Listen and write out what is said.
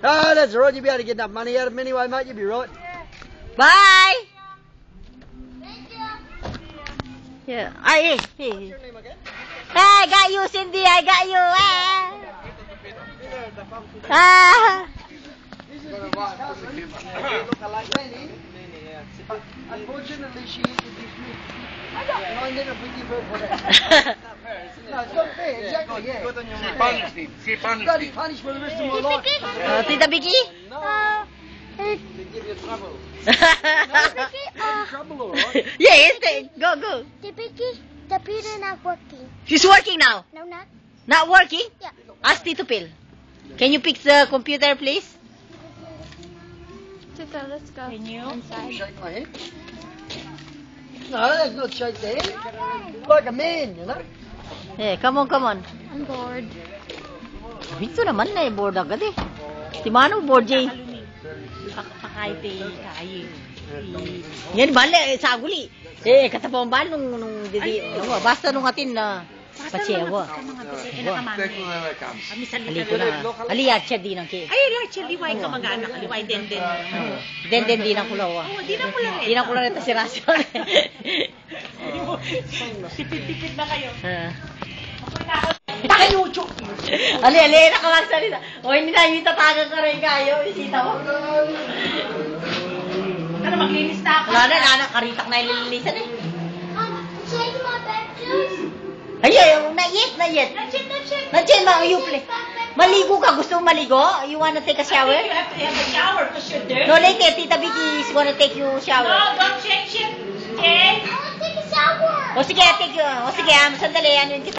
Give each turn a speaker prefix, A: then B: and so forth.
A: Ah, that's right. You be able to get that money out of him anyway, mate. You'll be right.
B: Bye.
C: Thank you.
B: Yeah. Hey. Hey, I got you, Cindy. I got you.
A: Unfortunately, she introduced me. And I never forgive her for that. No, it's not fair. Exactly, yeah.
D: She punished
A: Bloody
D: him.
A: punished for the rest of my life.
B: Tita Vicky?
A: No. They give you trouble. No, trouble, all right.
B: Yes, go.
C: The Vicky, the computer not working.
B: She's working now.
C: No, not.
B: Not working?
C: Yeah.
B: Ask Tito Pil. Can you fix the computer, please?
C: Tita, let's go.
B: Can you?
A: Shake my head. No, that's not shake the head. Like a man, you know.
B: Yeah, come on.
C: I'm bored.
B: Ito naman na board agad eh. Si Mano board Jay. Yan bale saguli. Katapang bal nung didi. Basta nung atin na pachewa. Ali ko na. Ali at siya din ang ki.
E: Ay, actually, why ka mag-anak? Why den?
B: Den din ang kulawa.
E: Oh, di na pula rin.
B: Di na kula rin si Rasyon.
E: Tipid-tipid na kayo.
B: Takayucho! Ali, nakamagsalita. O, hindi na yung tatagan ka rin kayo. Isita mo.
E: Ano, maglinis na ako.
B: Wala na, karitak na ililinisan eh.
C: Change my bed, please.
B: Ay, not yet. Nandiyan, ma-uyuple. Maligo ka, gusto mo maligo? You wanna take a shower?
E: You have to have a shower because you're dirty.
B: No, later, Tita Vicky is gonna take you shower.
E: No, don't change it. Okay?
C: I want to take a shower.
B: O sige, sandali, ano yung